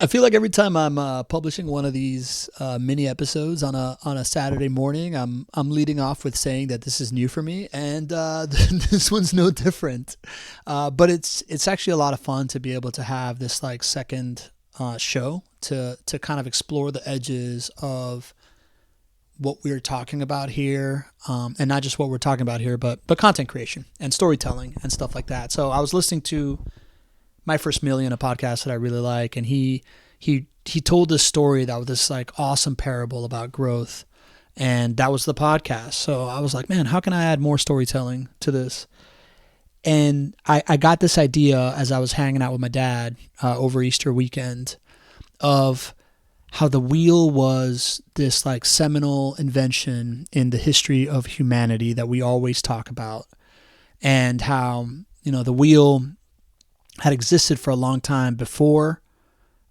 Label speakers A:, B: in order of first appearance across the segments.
A: I feel like every time I'm publishing one of these mini episodes on a Saturday morning, I'm leading off with saying that this is new for me, and this one's no different. But it's actually a lot of fun to be able to have this like second show to kind of explore the edges of what we're talking about here, and not just what we're talking about here, but content creation and storytelling and stuff like that. So I was listening to My First Million, a podcast that I really like, and he told this story that was this like awesome parable about growth, and that was the podcast. So I was like, man, how can I add more storytelling to this? And I got this idea as I was hanging out with my dad over Easter weekend of how the wheel was this like seminal invention in the history of humanity that we always talk about, and how, the wheel had existed for a long time before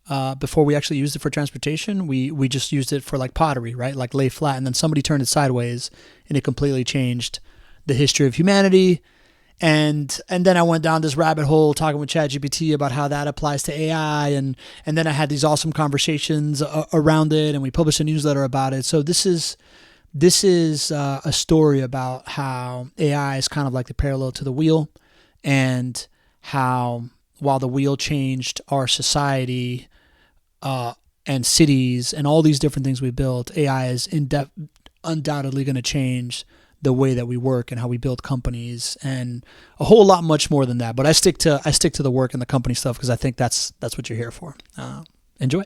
A: we actually used it for transportation. We just used it for like pottery, right? Like lay flat, and then somebody turned it sideways and it completely changed the history of humanity. And then I went down this rabbit hole talking with ChatGPT about how that applies to AI, and then I had these awesome conversations around it, and we published a newsletter about it. So this is a story about how AI is kind of like the parallel to the wheel, and how while the wheel changed our society and cities and all these different things we built, AI is undoubtedly going to change the way that we work and how we build companies, and a whole lot much more than that. But I stick to the work and the company stuff because I think that's what you're here for. Enjoy.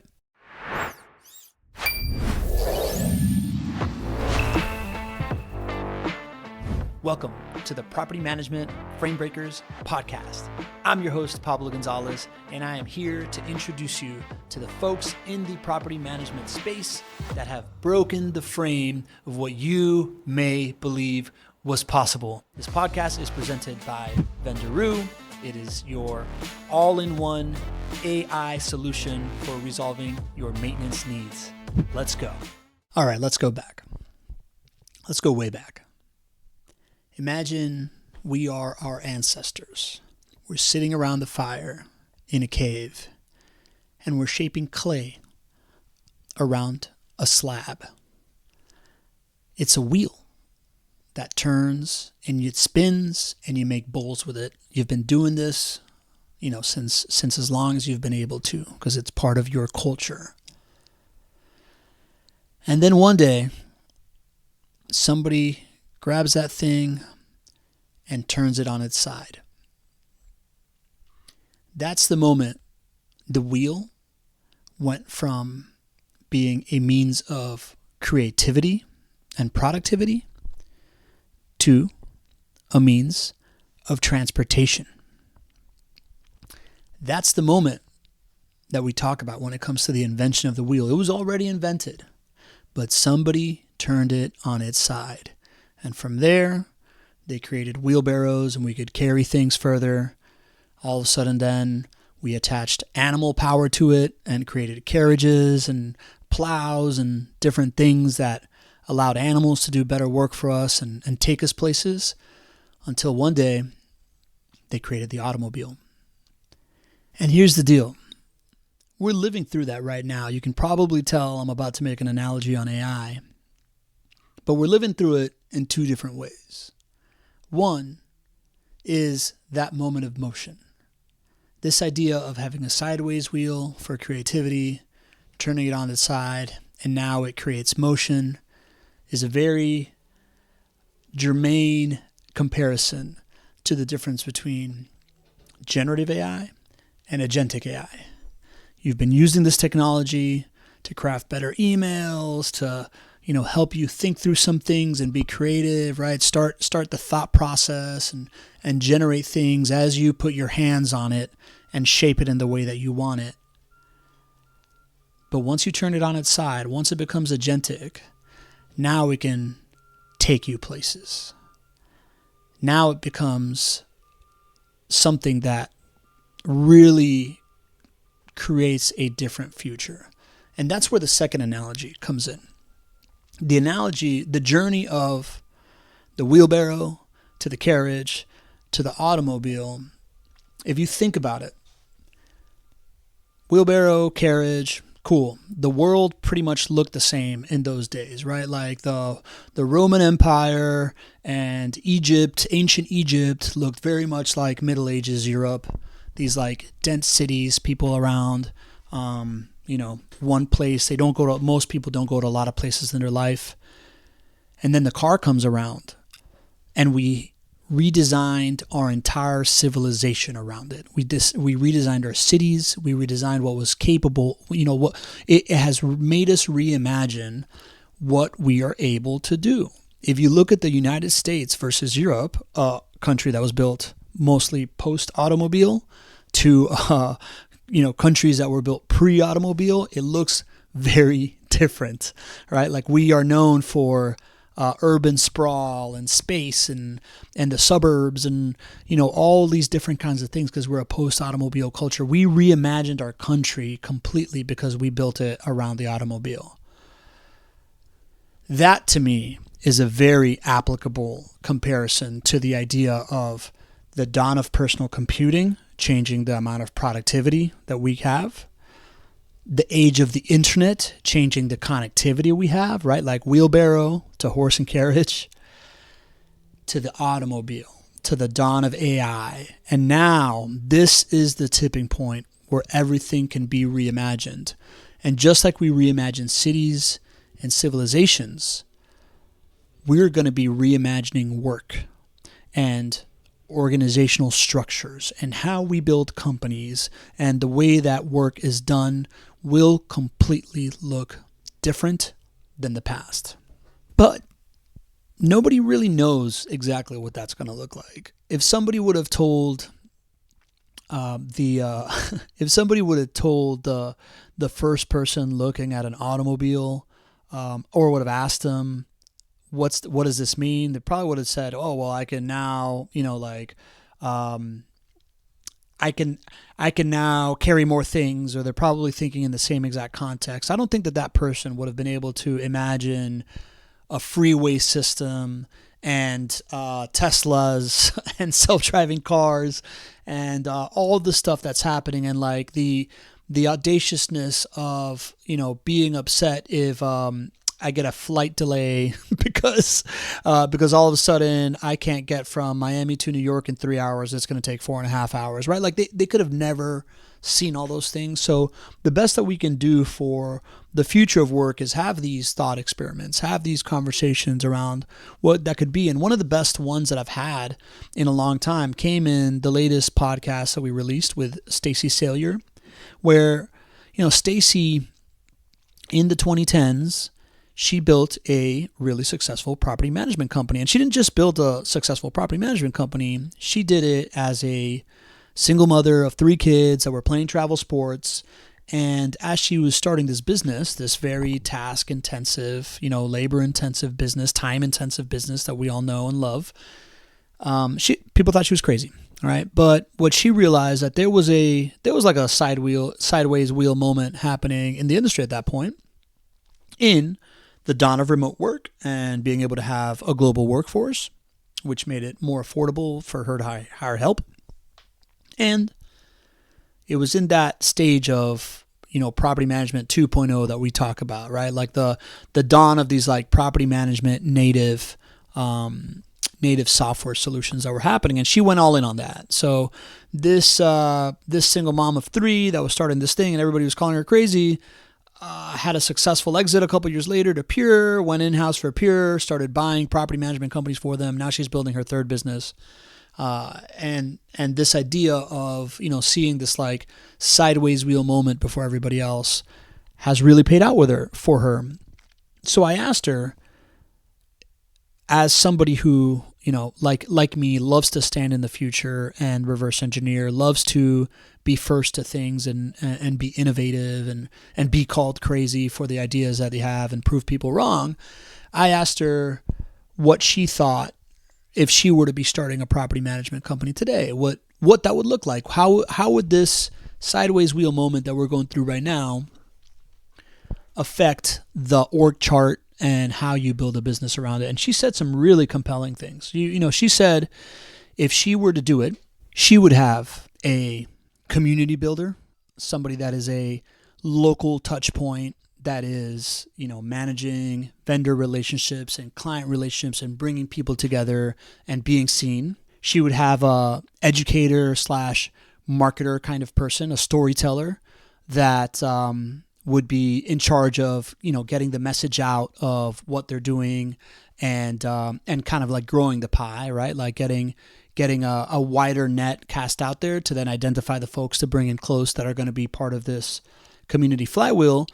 A: Welcome to the Property Management Frame Breakers podcast. I'm your host, Pablo Gonzalez, and I am here to introduce you to the folks in the property management space that have broken the frame of what you may believe was possible. This podcast is presented by Vendoroo. It is your all-in-one AI solution for resolving your maintenance needs. Let's go. All right, let's go back. Let's go way back. Imagine we are our ancestors. We're sitting around the fire in a cave, and we're shaping clay around a slab. It's a wheel that turns and it spins, and you make bowls with it. You've been doing this, since as long as you've been able to, because it's part of your culture. And then one day, somebody grabs that thing and turns it on its side. That's the moment the wheel went from being a means of creativity and productivity to a means of transportation. That's the moment that we talk about when it comes to the invention of the wheel. It was already invented, but somebody turned it on its side. And from there, they created wheelbarrows, and we could carry things further. All of a sudden then, we attached animal power to it and created carriages and plows and different things that allowed animals to do better work for us and take us places, until one day they created the automobile. And here's the deal. We're living through that right now. You can probably tell I'm about to make an analogy on AI. But we're living through it in two different ways. One is that moment of motion. This idea of having a sideways wheel for creativity, turning it on its side, and now it creates motion, is a very germane comparison to the difference between generative AI and agentic AI. You've been using this technology to craft better emails, to help you think through some things and be creative, right? Start the thought process and generate things as you put your hands on it and shape it in the way that you want it. But once you turn it on its side, once it becomes agentic, now it can take you places. Now it becomes something that really creates a different future. And that's where the second analogy comes in. The analogy, the journey of the wheelbarrow to the carriage to the automobile, if you think about it, wheelbarrow, carriage, cool. The world pretty much looked the same in those days, right? Like the Roman Empire and Egypt, ancient Egypt, looked very much like Middle Ages Europe. These like dense cities, people around, one place. Most people don't go to a lot of places in their life. And then the car comes around, and we redesigned our entire civilization around it. We redesigned our cities. We redesigned what was capable. What it has made us reimagine what we are able to do. If you look at the United States versus Europe, a country that was built mostly post-automobile, to countries that were built pre-automobile, it looks very different, right? Like we are known for urban sprawl and space and the suburbs and all these different kinds of things because we're a post-automobile culture. We reimagined our country completely because we built it around the automobile. That to me is a very applicable comparison to the idea of the dawn of personal computing changing the amount of productivity that we have, the age of the internet changing the connectivity we have, right? Like wheelbarrow to horse and carriage to the automobile, to the dawn of AI. And now this is the tipping point where everything can be reimagined. And just like we reimagine cities and civilizations, we're going to be reimagining work and organizational structures, and how we build companies and the way that work is done will completely look different than the past. But nobody really knows exactly what that's going to look like. If somebody would have told the first person looking at an automobile, or would have asked them, what does this mean? They probably would have said, oh, well, I can now, I can now carry more things, or they're probably thinking in the same exact context. I don't think that person would have been able to imagine a freeway system and Teslas and self-driving cars and all the stuff that's happening, and like the audaciousness of being upset if I get a flight delay because all of a sudden I can't get from Miami to New York in 3 hours. It's going to take 4.5 hours, right? Like they could have never seen all those things. So the best that we can do for the future of work is have these thought experiments, have these conversations around what that could be. And one of the best ones that I've had in a long time came in the latest podcast that we released with Stacy Salyer, where, Stacy in the 2010s, she built a really successful property management company. And she didn't just build a successful property management company. She did it as a single mother of 3 kids that were playing travel sports. And as she was starting this business, this very task-intensive, labor-intensive business, time-intensive business that we all know and love, people thought she was crazy, all right? But what she realized that there was like a sideways wheel moment happening in the industry at that point, in the dawn of remote work and being able to have a global workforce, which made it more affordable for her to hire help. And it was in that stage of, property management 2.0 that we talk about, right? Like the dawn of these like property management native software solutions that were happening. And she went all in on that. So this single mom of 3 that was starting this thing and everybody was calling her crazy, had a successful exit a couple years later to Pure, went in-house for Pure, started buying property management companies for them. Now she's building her 3rd business. And this idea of, seeing this like sideways wheel moment before everybody else has really paid out for her. So I asked her, as somebody who, like me, loves to stand in the future and reverse engineer, loves to be first to things and be innovative and be called crazy for the ideas that they have and prove people wrong. I asked her what she thought if she were to be starting a property management company today, what that would look like. How would this sideways wheel moment that we're going through right now affect the org chart and how you build a business around it? And she said some really compelling things. She said if she were to do it, she would have a community builder somebody that is a local touch point that is, managing vendor relationships and client relationships and bringing people together and being seen. She would have a educator slash marketer kind of person, a storyteller that would be in charge of, getting the message out of what they're doing and kind of like growing the pie, right? Like getting a wider net cast out there to then identify the folks to bring in close that are going to be part of this community flywheel.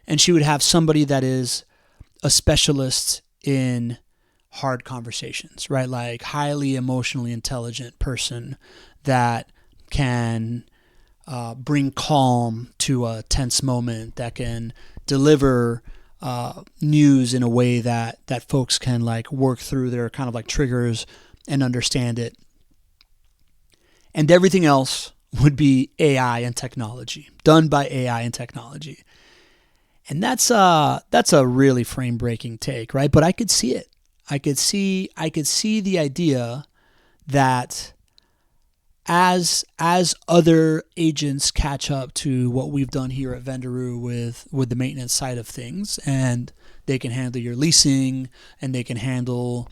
A: And she would have somebody that is a specialist in hard conversations, right? Like highly emotionally intelligent person that can bring calm to a tense moment, that can deliver news in a way that folks can like work through their kind of like triggers and understand it. And everything else would be AI and technology, done by AI and technology. And that's a really frame breaking take, right? But I could see it. I could see the idea that as other agents catch up to what we've done here at Vendoroo with the maintenance side of things, and they can handle your leasing, and they can handle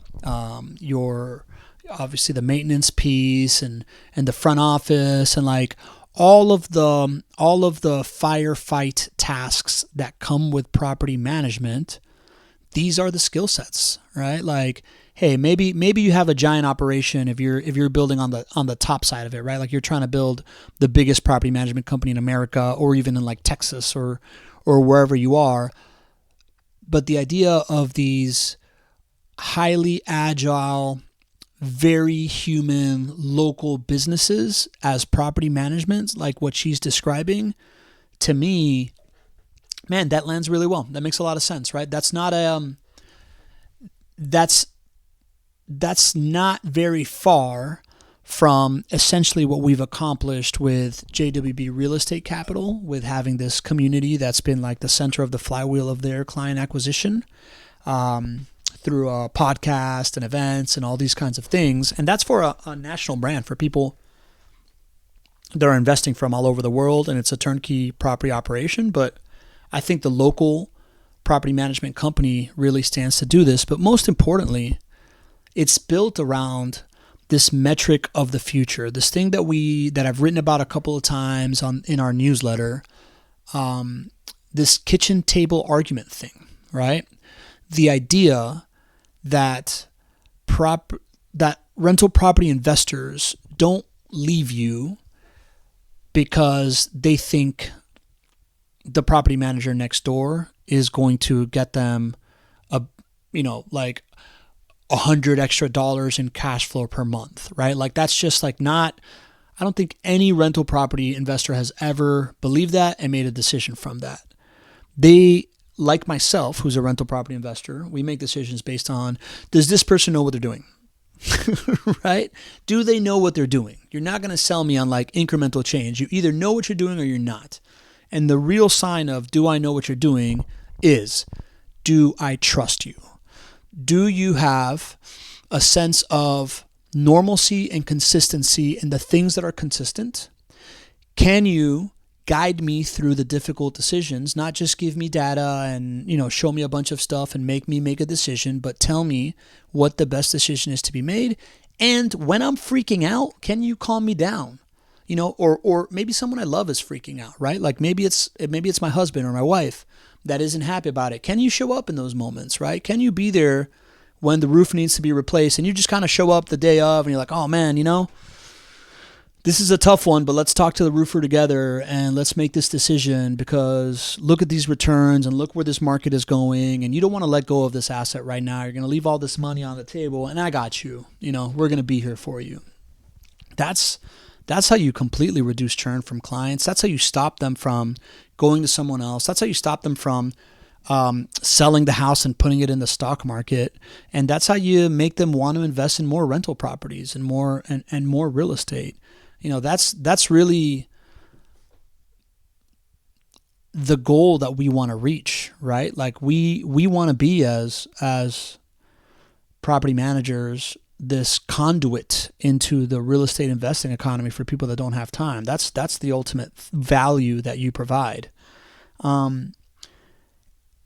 A: your obviously the maintenance piece and the front office and like all of the firefight tasks that come with property management. These are the skill sets, right? Like, hey, maybe you have a giant operation if you're building on the top side of it, right? Like you're trying to build the biggest property management company in America, or even in like Texas or wherever you are. But the idea of these highly agile, very human local businesses as property management, like what she's describing, to me, man, that lands really well. That makes a lot of sense, right? That's not that's not very far from essentially what we've accomplished with JWB Real Estate Capital, with having this community that's been like the center of the flywheel of their client acquisition. Through a podcast and events and all these kinds of things. And that's for a national brand, for people that are investing from all over the world, and it's a turnkey property operation. But I think the local property management company really stands to do this. But most importantly, it's built around this metric of the future, this thing that I've written about a couple of times in our newsletter, this kitchen table argument thing, right? The idea that rental property investors don't leave you because they think the property manager next door is going to get them like $100 extra in cash flow per month, right? Like that's just like not. I don't think any rental property investor has ever believed that and made a decision from that. They, like myself, who's a rental property investor, we make decisions based on, does this person know what they're doing? Right? Do they know what they're doing? You're not going to sell me on like incremental change. You either know what you're doing or you're not. And the real sign of do I know what you're doing is, do I trust you? Do you have a sense of normalcy and consistency in the things that are consistent? Can you guide me through the difficult decisions, not just give me data and, show me a bunch of stuff and make me make a decision, but tell me what the best decision is to be made. And when I'm freaking out, can you calm me down? Or maybe someone I love is freaking out, right? Like maybe it's my husband or my wife that isn't happy about it. Can you show up in those moments, right? Can you be there when the roof needs to be replaced and you just kind of show up the day of and you're like, oh man, this is a tough one, but let's talk to the roofer together and let's make this decision because look at these returns and look where this market is going. And you don't want to let go of this asset right now. You're going to leave all this money on the table and I got you. We're going to be here for you. That's how you completely reduce churn from clients. That's how you stop them from going to someone else. That's how you stop them from selling the house and putting it in the stock market. And that's how you make them want to invest in more rental properties and more real estate. That's really the goal that we want to reach, right? Like we want to be as property managers this conduit into the real estate investing economy for people that don't have time. That's the ultimate value that you provide.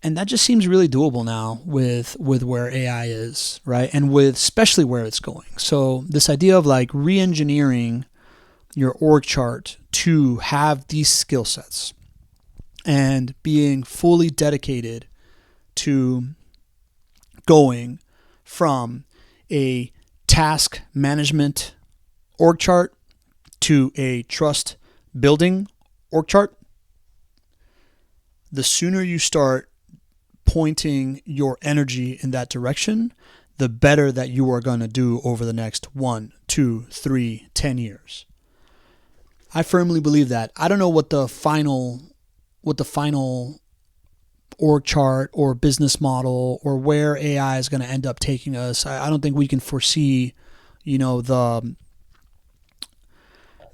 A: And that just seems really doable now with where AI is, right? And with especially where it's going. So this idea of like re-engineering your org chart to have these skill sets and being fully dedicated to going from a task management org chart to a trust building org chart. The sooner you start pointing your energy in that direction, the better that you are going to do over the next 1, 2, 3, 10 years. I firmly believe that. I don't know what the final org chart or business model or where AI is going to end up taking us. I don't think we can foresee,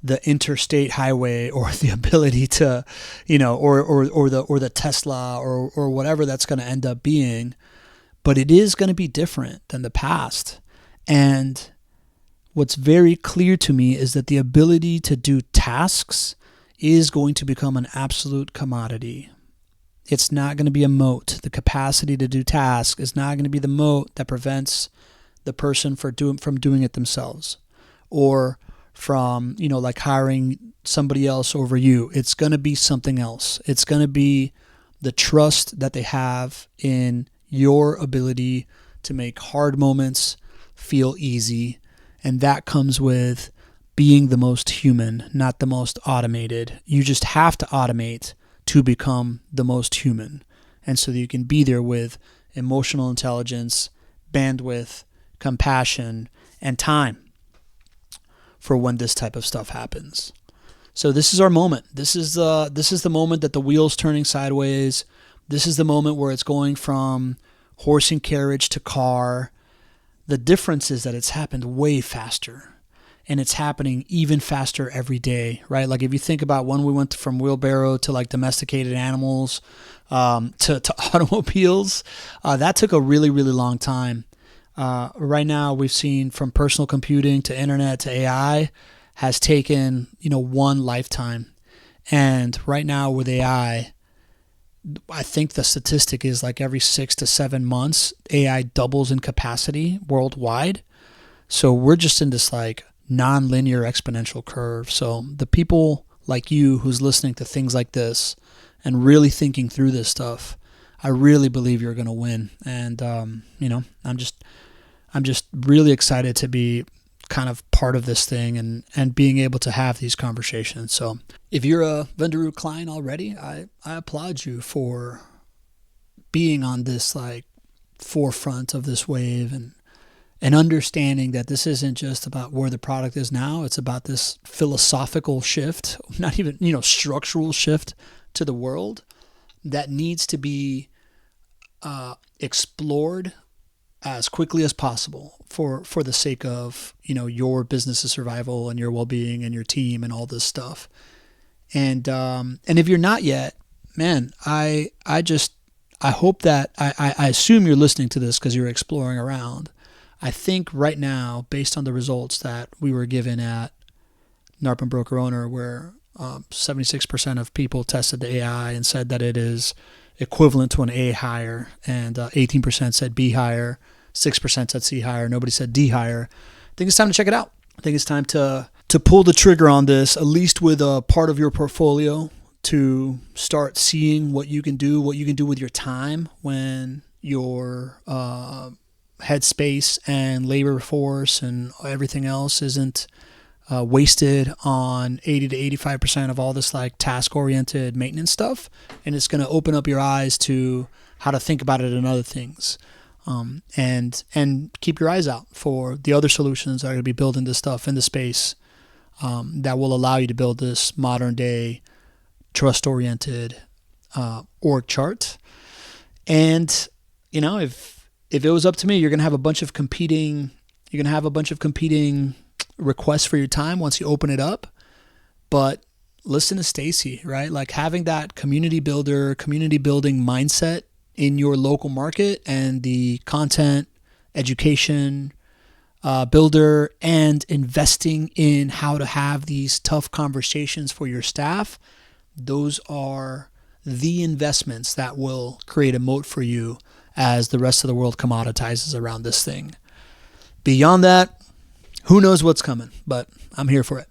A: the interstate highway or the ability to, or the Tesla or whatever that's going to end up being, but it is going to be different than the past. And what's very clear to me is that the ability to do tasks is going to become an absolute commodity. It's not going to be a moat. The capacity to do tasks is not going to be the moat that prevents the person from doing it themselves, or from, like hiring somebody else over you. It's going to be something else. It's going to be the trust that they have in your ability to make hard moments feel easy. And that comes with being the most human, not the most automated. You just have to automate to become the most human. And so that you can be there with emotional intelligence, bandwidth, compassion, and time for when this type of stuff happens. So this is our moment. This is the moment that the wheel's turning sideways. This is the moment where it's going from horse and carriage to car. The difference is that it's happened way faster, and it's happening even faster every day, right? Like if you think about when we went from wheelbarrow to like domesticated animals, to automobiles, that took a really, really long time. Right now, we've seen from personal computing to internet to AI has taken, one lifetime. And right now with AI, I think the statistic is like every 6 to 7 months, AI doubles in capacity worldwide. So we're just in this like non-linear exponential curve. So the people like you who's listening to things like this and really thinking through this stuff, I really believe you're going to win. And, I'm just really excited to be kind of part of this thing and being able to have these conversations. So if you're a Vendoroo client already, I applaud you for being on this like forefront of this wave and understanding that this isn't just about where the product is now. It's about this philosophical shift, not even, structural shift to the world that needs to be explored as quickly as possible for the sake of, your business's survival and your well-being and your team and all this stuff. And if you're not yet, man, I hope that I assume you're listening to this because you're exploring around. I think right now, based on the results that we were given at NARP Broker Owner, where 76% of people tested the AI and said that it is equivalent to an A higher, and 18% said B higher, 6% said C higher, nobody said D higher. I think it's time to check it out. I think it's time to pull the trigger on this, at least with a part of your portfolio, to start seeing what you can do with your time when your headspace and labor force and everything else isn't wasted on 80 to 85% of all this like task-oriented maintenance stuff, and it's going to open up your eyes to how to think about it in other things, and keep your eyes out for the other solutions that are going to be building this stuff in the space that will allow you to build this modern-day trust-oriented org chart. And if it was up to me, you're going to have a bunch of competing requests for your time once you open it up. But listen to Stacy, right? Like having that community building mindset in your local market, and the content, education, builder and investing in how to have these tough conversations for your staff, those are the investments that will create a moat for you as the rest of the world commoditizes around this thing. Beyond that, who knows what's coming, but I'm here for it.